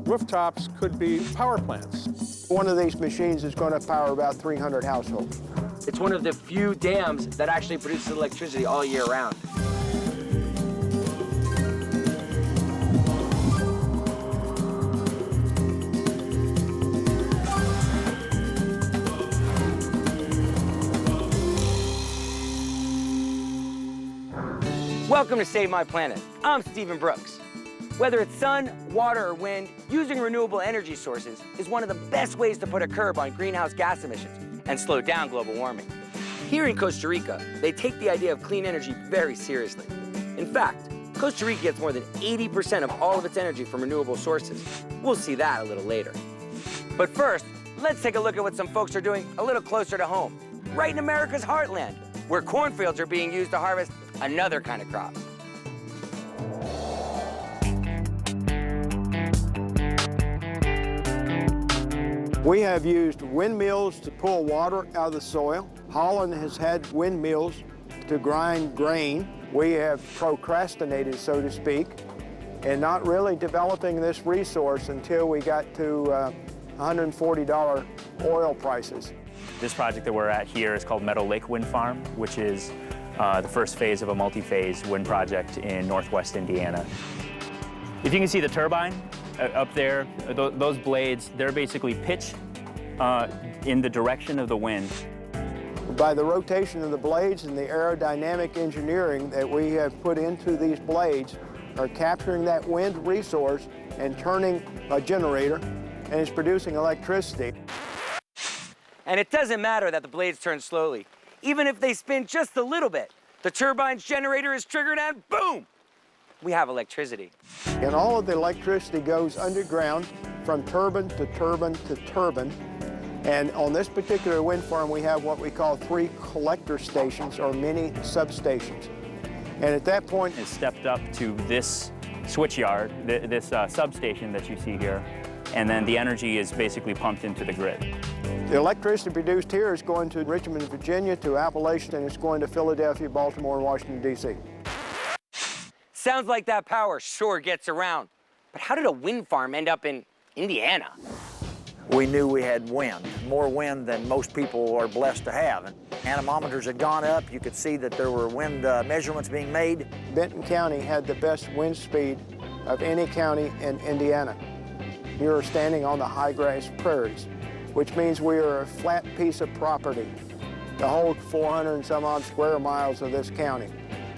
rooftops could be power plants. One of these machines is going to power about 300 households. It's one of the few dams that actually produces electricity all year round. Welcome to Save My Planet. I'm Stephen Brooks. Whether it's sun, water, or wind, using renewable energy sources is one of the best ways to put a curb on greenhouse gas emissions and slow down global warming. Here in Costa Rica, they take the idea of clean energy very seriously. In fact, Costa Rica gets more than 80% of all of its energy from renewable sources. We'll see that a little later. But first, let's take a look at what some folks are doing a little closer to home, right in America's heartland, where cornfields are being used to harvest another kind of crop. We have used windmills to pull water out of the soil. Holland has had windmills to grind grain. We have procrastinated, so to speak, and not really developing this resource until we got to $140 oil prices. This project that we're at here is called Meadow Lake Wind Farm, which is the first phase of a multi-phase wind project in northwest Indiana. If you can see the turbine up there, those blades, they're basically pitched in the direction of the wind. By the rotation of the blades and the aerodynamic engineering that we have put into these blades are capturing that wind resource and turning a generator, and it's producing electricity. And it doesn't matter that the blades turn slowly. Even if they spin just a little bit, the turbine's generator is triggered and boom! We have electricity. And all of the electricity goes underground from turbine to turbine to turbine. And on this particular wind farm, we have what we call 3 collector stations or mini substations. And at that point, It's stepped up to this switch yard, this substation that you see here, and then the energy is basically pumped into the grid. the electricity produced here is going to Richmond, Virginia, to Appalachia, and it's going to Philadelphia, Baltimore, and Washington, D.C. Sounds like that power sure gets around. But how did a wind farm end up in Indiana? We knew we had wind, more wind than most people are blessed to have. And anemometers had gone up. You could see that there were wind measurements being made. Benton County had the best wind speed of any county in Indiana. You're standing on the high grass prairies, which means we are a flat piece of property to hold 400 and some odd square miles of this county.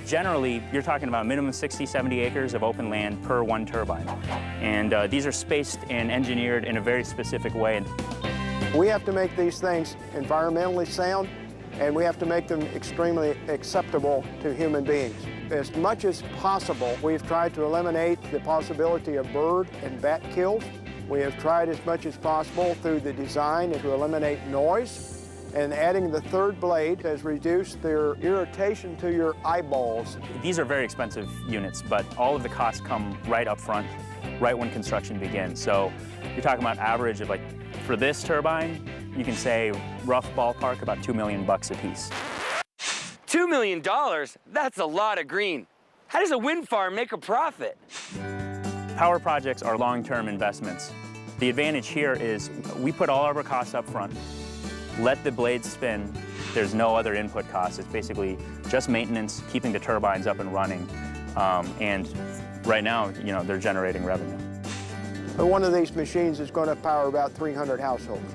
Generally, you're talking about minimum 60, 70 acres of open land per one turbine. And these are spaced and engineered in a very specific way. We have to make these things environmentally sound, and we have to make them extremely acceptable to human beings. As much as possible, we've tried to eliminate the possibility of bird and bat kills. We have tried as much as possible through the design to eliminate noise. And adding the third blade has reduced their irritation to your eyeballs. These are very expensive units, but all of the costs come right up front, right when construction begins. So you're talking about average of, like, for this turbine, you can say rough ballpark about $2 million a piece. $2 million? That's a lot of green. How does a wind farm make a profit? Power projects are long-term investments. The advantage here is we put all of our costs up front, let the blades spin. There's no other input costs. It's basically just maintenance, keeping the turbines up and running. And right now, you know, they're generating revenue. One of these machines is going to power about 300 households.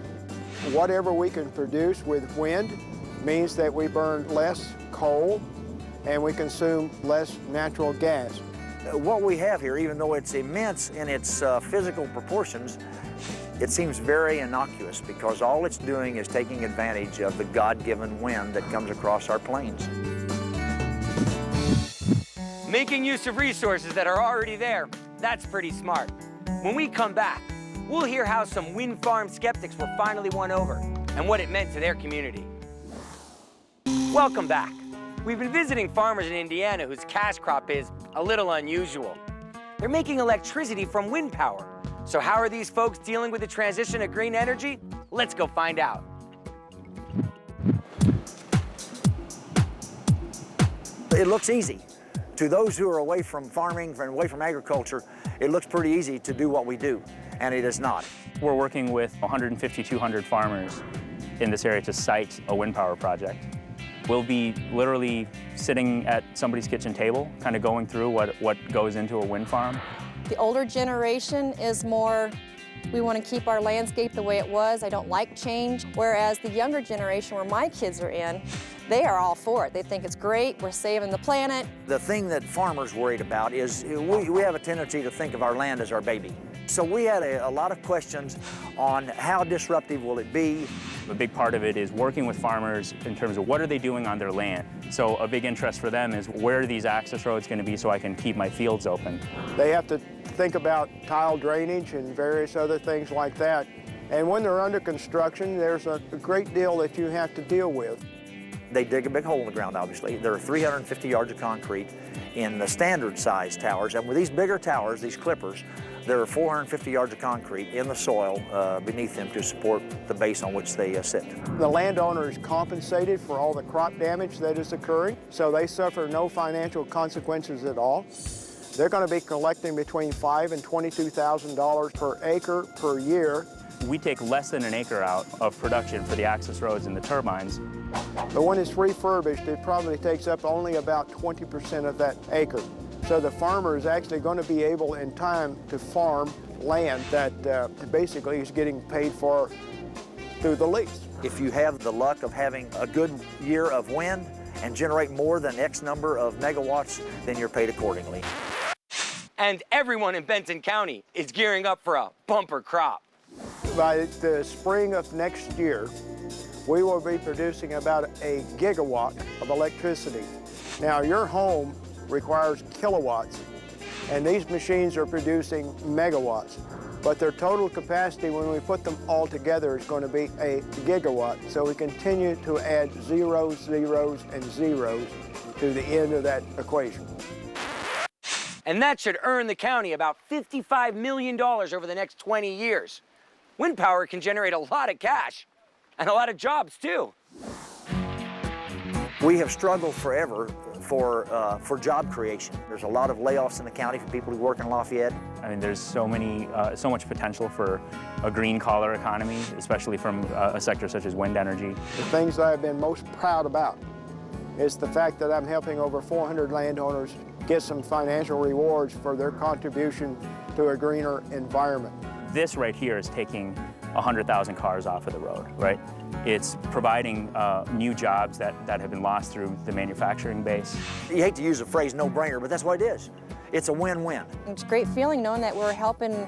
Whatever we can produce with wind means that we burn less coal and we consume less natural gas. What we have here, even though it's immense in its physical proportions, it seems very innocuous because all it's doing is taking advantage of the God-given wind that comes across our plains. Making use of resources that are already there, that's pretty smart. When we come back, we'll hear how some wind farm skeptics were finally won over and what it meant to their community. Welcome back. We've been visiting farmers in Indiana whose cash crop is a little unusual. They're making electricity from wind power. So how are these folks dealing with the transition to green energy? Let's go find out. It looks easy To those who are away from farming and away from agriculture, it looks pretty easy to do what we do, and it is not. We're working with 150, 200 farmers in this area to site a wind power project. We'll be literally sitting at somebody's kitchen table, kind of going through what goes into a wind farm. The older generation is more, we want to keep our landscape the way it was. I don't like change. Whereas the younger generation, where my kids are in, they are all for it. They think it's great, we're saving the planet. The thing that farmers worried about is we have a tendency to think of our land as our baby. So we had a lot of questions on how disruptive will it be. A big part of it is working with farmers in terms of what are they doing on their land. So a big interest for them is where are these access roads going to be so I can keep my fields open. They have to think about tile drainage and various other things like that. And when they're under construction, there's a great deal that you have to deal with. They dig a big hole in the ground, obviously. There are 350 yards of concrete in the standard size towers. And with these bigger towers, these clippers, there are 450 yards of concrete in the soil beneath them to support the base on which they sit. The landowner is compensated for all the crop damage that is occurring, so they suffer no financial consequences at all. They're going to be collecting between $5,000 and $22,000 per acre per year. We take less than an acre out of production for the access roads and the turbines. But when it's refurbished, it probably takes up only about 20% of that acre. So the farmer is actually going to be able in time to farm land that basically is getting paid for through the lease. If you have the luck of having a good year of wind and generate more than X number of megawatts, then you're paid accordingly. And everyone in Benton County is gearing up for a bumper crop. By the spring of next year, we will be producing about a gigawatt of electricity. Now, your home requires kilowatts, and these machines are producing megawatts. But their total capacity, when we put them all together, is going to be a gigawatt. So we continue to add zeros, zeros, and zeros to the end of that equation. And that should earn the county about $55 million over the next 20 years. Wind power can generate a lot of cash and a lot of jobs, too. We have struggled forever for job creation. There's a lot of layoffs in the county for people who work in Lafayette. I mean, there's so much potential for a green collar economy, especially from a sector such as wind energy. The things that I've been most proud about is the fact that I'm helping over 400 landowners get some financial rewards for their contribution to a greener environment. This right here is taking 100,000 cars off of the road, right? It's providing new jobs that have been lost through the manufacturing base. You hate to use the phrase no-brainer, but that's what it is. It's a win-win. It's a great feeling knowing that we're helping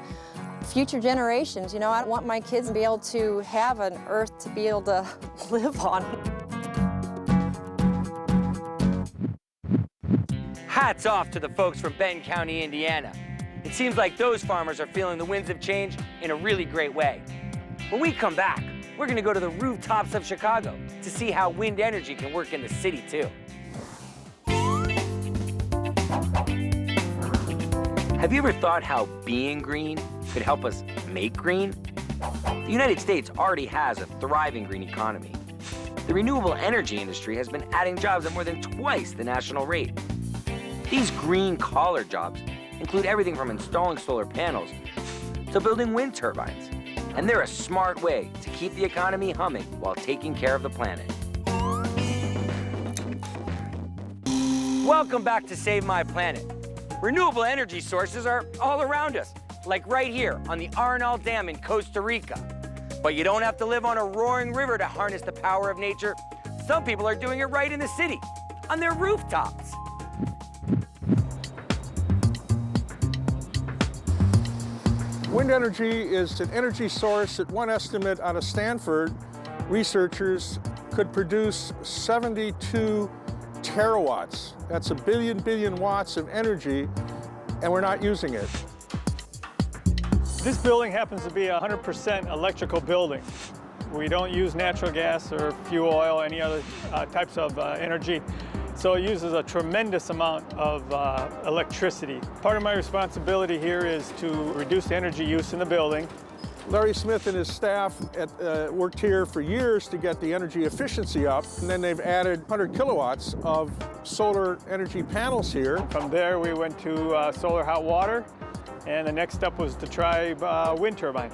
future generations. You know, I want my kids to be able to have an earth to be able to live on. Hats off to the folks from Benton County, Indiana. It seems like those farmers are feeling the winds of change in a really great way. When we come back, we're going to go to the rooftops of Chicago to see how wind energy can work in the city, too. Have you ever thought how being green could help us make green? The United States already has a thriving green economy. The renewable energy industry has been adding jobs at more than twice the national rate. These green-collar jobs include everything from installing solar panels to building wind turbines. And they're a smart way to keep the economy humming while taking care of the planet. Welcome back to Save My Planet. Renewable energy sources are all around us, like right here on the Arenal Dam in Costa Rica. But you don't have to live on a roaring river to harness the power of nature. Some people are doing it right in the city, on their rooftops. Wind energy is an energy source that one estimate out of Stanford, researchers could produce 72 terawatts. That's a billion watts of energy, and we're not using it. This building happens to be a 100% electrical building. We don't use natural gas or fuel oil, any other types of energy. So it uses a tremendous amount of electricity. Part of my responsibility here is to reduce the energy use in the building, Larry Smith and his staff worked here for years to get the energy efficiency up, and then they've added 100 kilowatts of solar energy panels here. From there, we went to solar hot water, and the next step was to try wind turbine.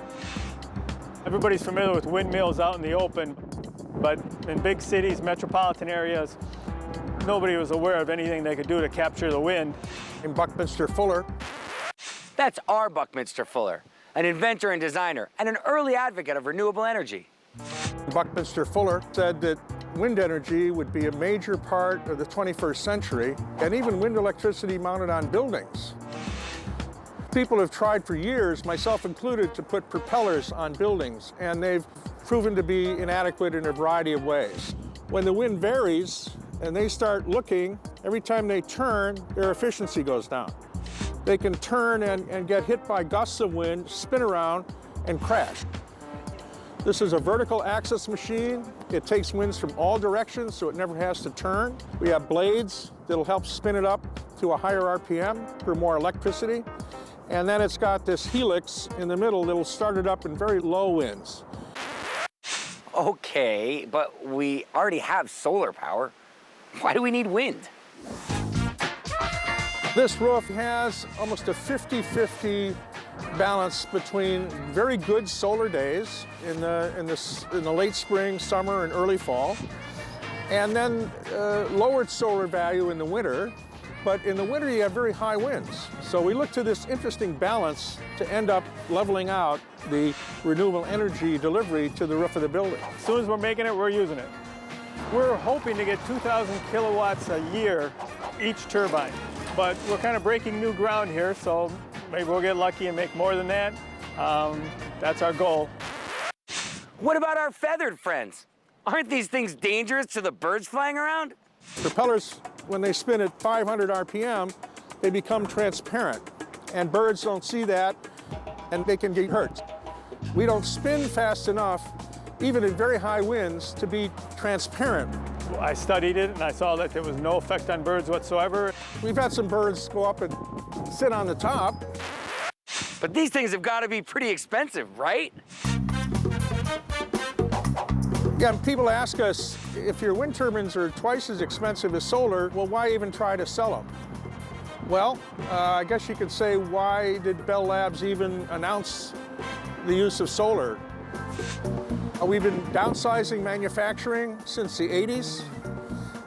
Everybody's familiar with windmills out in the open, but in big cities, metropolitan areas, nobody was aware of anything they could do to capture the wind. In Buckminster Fuller. That's our Buckminster Fuller, an inventor and designer, and an early advocate of renewable energy. Buckminster Fuller said that wind energy would be a major part of the 21st century, and even wind electricity mounted on buildings. People have tried for years, myself included, to put propellers on buildings, and they've proven to be inadequate in a variety of ways. When the wind varies and they start looking, every time they turn, their efficiency goes down. They can turn and get hit by gusts of wind, spin around, and crash. This is a vertical axis machine. It takes winds from all directions, so it never has to turn. We have blades that'll help spin it up to a higher RPM for more electricity. And then it's got this helix in the middle that'll start it up in very low winds. Okay, but we already have solar power. Why do we need wind? This roof has almost a 50-50 balance between very good solar days in the late spring, summer, and early fall, and then lowered solar value in the winter. But in the winter, you have very high winds. So we look to this interesting balance to end up leveling out the renewable energy delivery to the roof of the building. As soon as we're making it, we're using it. We're hoping to get 2,000 kilowatts a year each turbine, but we're kind of breaking new ground here, so maybe we'll get lucky and make more than that. That's our goal. What about our feathered friends? Aren't these things dangerous to the birds flying around? Propellers, when they spin at 500 RPM, they become transparent, and birds don't see that, and they can get hurt. We don't spin fast enough, even at very high winds, to be transparent. I studied it, and I saw that there was no effect on birds whatsoever. We've had some birds go up and sit on the top. But these things have got to be pretty expensive, right? Yeah, people ask us, if your wind turbines are twice as expensive as solar, well, why even try to sell them? Well, I guess you could say, why did Bell Labs even announce the use of solar? We've been downsizing manufacturing since the 80s,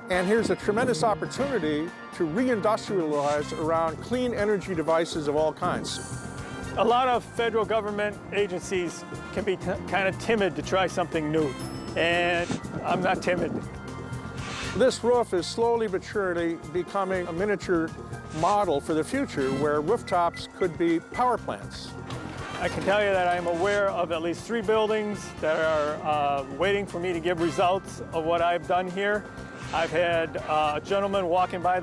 and here's a tremendous opportunity to reindustrialize around clean energy devices of all kinds. A lot of federal government agencies can be kind of timid to try something new, and I'm not timid. This roof is slowly but surely becoming a miniature model for the future where rooftops could be power plants. I can tell you that I'm aware of at least 3 buildings that are waiting for me to give results of what I've done here. I've had a gentleman walking by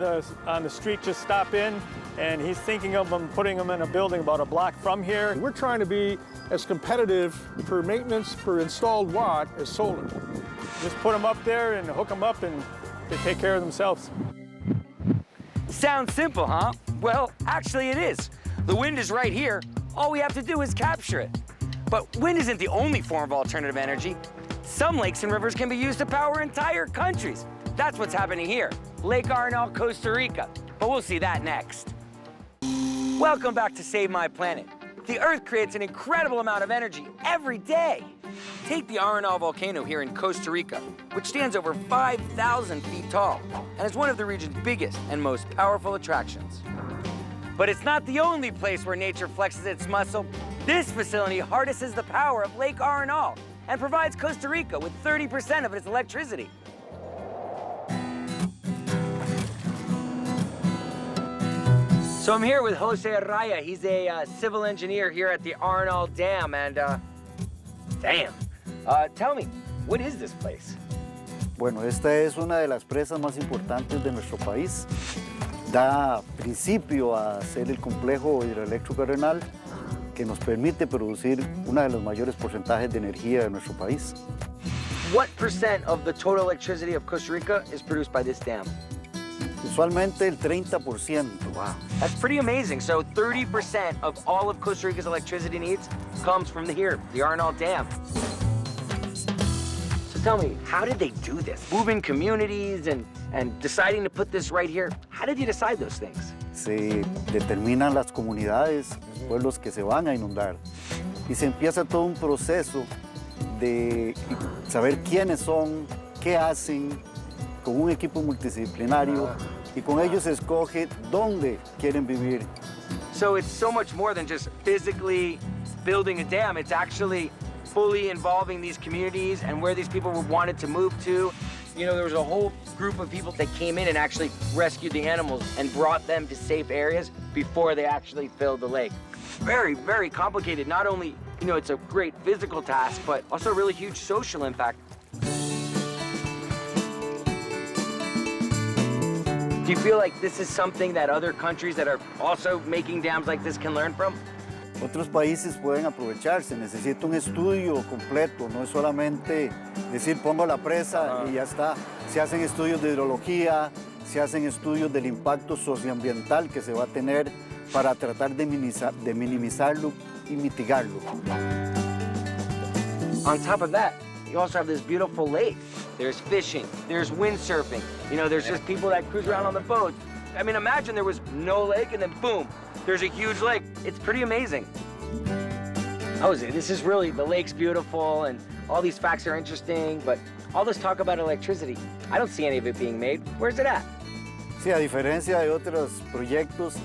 on the street just stop in, and he's thinking of putting them in a building about a block from here. We're trying to be as competitive per maintenance per installed watt as solar. Just put them up there and hook them up, and they take care of themselves. Sounds simple, huh? Well, actually it is. The wind is right here. All we have to do is capture it. But wind isn't the only form of alternative energy. Some lakes and rivers can be used to power entire countries. That's what's happening here, Lake Arenal, Costa Rica. But we'll see that next. Welcome back to Save My Planet. The Earth creates an incredible amount of energy every day. Take the Arenal volcano here in Costa Rica, which stands over 5,000 feet tall and is one of the region's biggest and most powerful attractions. But it's not the only place where nature flexes its muscle. This facility harnesses the power of Lake Arenal and provides Costa Rica with 30% of its electricity. So I'm here with Jose Araya. He's a civil engineer here at the Arenal Dam, and tell me, what is this place? Bueno, esta es una de las presas más importantes de nuestro país. Da principio a ser el complejo hidroeléctrico renal que nos permite producir uno de los mayores porcentajes de energía de nuestro país. What % of the total electricity of Costa Rica is produced by this dam? Usualmente el 30%. Wow, that's pretty amazing. So 30% of all of Costa Rica's electricity needs comes from the Arenal Dam. So tell me, how did they do this? Moving communities and deciding to put this right here. How did you decide those things? Se determinan las comunidades, pueblos que se van a inundar. Y se empieza todo un proceso de saber quiénes son, qué hacen, con un equipo multidisciplinario, y con ellos se escoge dónde quieren vivir. So it's so much more than just physically building a dam. It's actually fully involving these communities and where these people wanted to move to. You know, there was a whole group of people that came in and actually rescued the animals and brought them to safe areas before they actually filled the lake. Very, very complicated. Not only, you know, it's a great physical task, but also a really huge social impact. Do you feel like this is something that other countries that are also making dams like this can learn from? Otros países pueden aprovecharse, necesita un estudio completo, no es solamente decir pongo la presa y ya está. Se hacen estudios de hidrología, se hacen estudios del impacto socioambiental que se va a tener para tratar de minimizarlo y mitigarlo. On top of that, you also have this beautiful lake. There's fishing, there's windsurfing. You know, there's just people that cruise around on the boats. I mean, imagine there was no lake and then boom, there's a huge lake. It's pretty amazing. Jose, this is really, the lake's beautiful and all these facts are interesting, but all this talk about electricity, I don't see any of it being made. Where's it at? Sí, a diferencia de otros proyectos,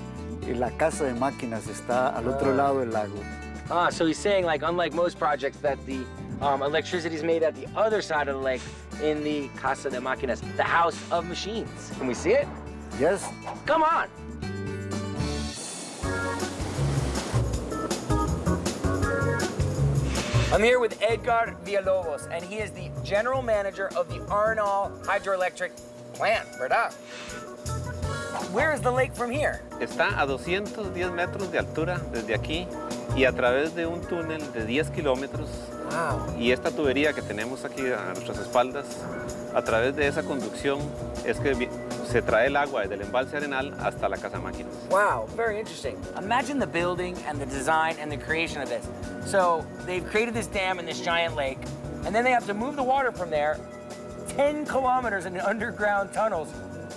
la casa de máquinas está al otro lado del lago. So he's saying, like, unlike most projects, that the electricity is made at the other side of the lake in the Casa de Máquinas, the house of machines. Can we see it? Yes. Come on. I'm here with Edgar Villalobos, and he is the general manager of the Arenal hydroelectric plant, ¿verdad? Where is the lake from here? Está a 210 metros de altura desde aquí y a través de un túnel de 10 kilómetros. Wow. Y esta tubería que tenemos aquí a nuestras espaldas, a través de esa conducción es que se trae el agua desde el embalse Arenal hasta la casa máquinas. Wow, very interesting. Imagine the building and the design and the creation of this. So they've created this dam in this giant lake, and then they have to move the water from there 10 kilometers in underground tunnels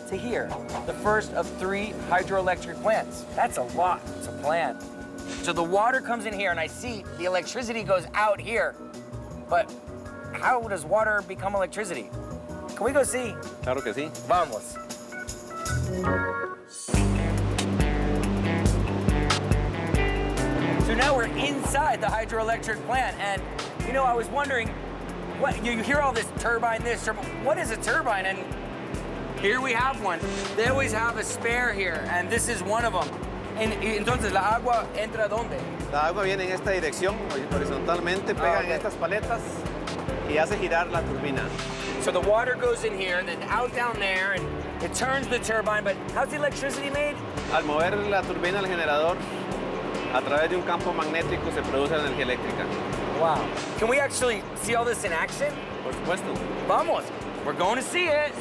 to here, the first of 3 hydroelectric plants. That's a lot to plan. So the water comes in here, and I see the electricity goes out here. But how does water become electricity? Can we go see? Claro que sí. Vamos. So now we're inside the hydroelectric plant, and you know, I was wondering, what you hear all this turbine, what is a turbine? And here we have one. They always have a spare here, and this is one of them. Entonces, ¿la agua entra dónde? La agua viene en esta dirección, horizontalmente, pega en estas paletas y hace girar la turbina. So the water goes in here and then out down there, and it turns the turbine, but how's the electricity made? Al mover la turbina al generador, a través de un campo magnético se produce energía eléctrica. Wow. Can we actually see all this in action? Por supuesto. Vamos. We're going to see it.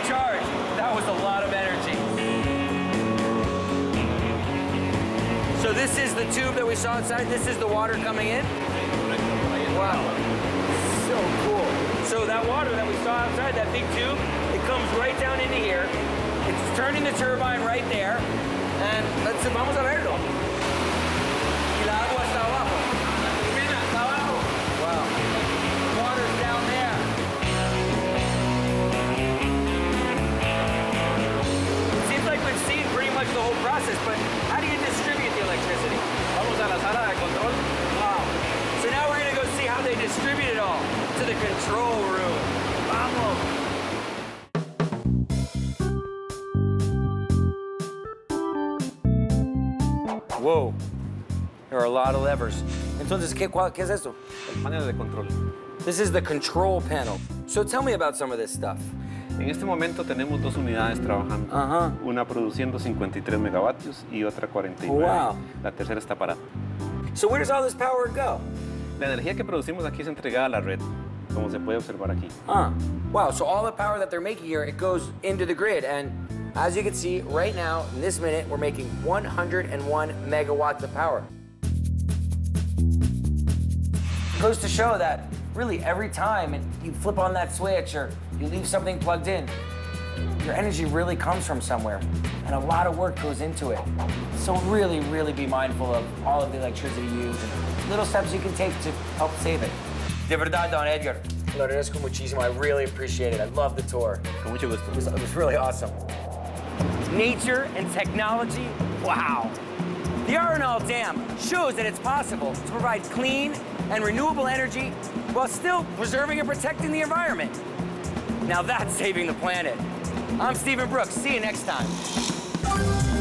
Charged. That was a lot of energy. So this is the tube that we saw inside. This is the water coming in. Wow. So cool. So that water that we saw outside, that big tube, it comes right down into here. It's turning the turbine right there. And vamos a verlo. Y la agua está abajo. La turbina está abajo. Wow. The water's down there. We've seen pretty much the whole process, but how do you distribute the electricity? Vamos a la sala de control. Wow. So now we're going to go see how they distribute it all to the control room. Vamos. Whoa. There are a lot of levers. Entonces, ¿qué es eso? El panel de control. This is the control panel. So tell me about some of this stuff. En este momento tenemos dos unidades trabajando, una produciendo 53 megavatios y otra 49. Wow. La tercera está parada. So where does all this power go? La energía que producimos aquí es entregada a la red, como se puede observar aquí. Wow, so all the power that they're making here, it goes into the grid. And as you can see, right now, in this minute, we're making 101 megawatts of power. It goes to show that really every time you flip on that switch or you leave something plugged in, your energy really comes from somewhere. And a lot of work goes into it. So really, really be mindful of all of the electricity used and little steps you can take to help save it. De verdad, Don Edgar, lo agradezco muchísimo. I really appreciate it. I love the tour. Con mucho gusto. It was really awesome. Nature and technology, wow. The Arenal Dam shows that it's possible to provide clean and renewable energy while still preserving and protecting the environment. Now that's saving the planet. I'm Stephen Brooks. See you next time.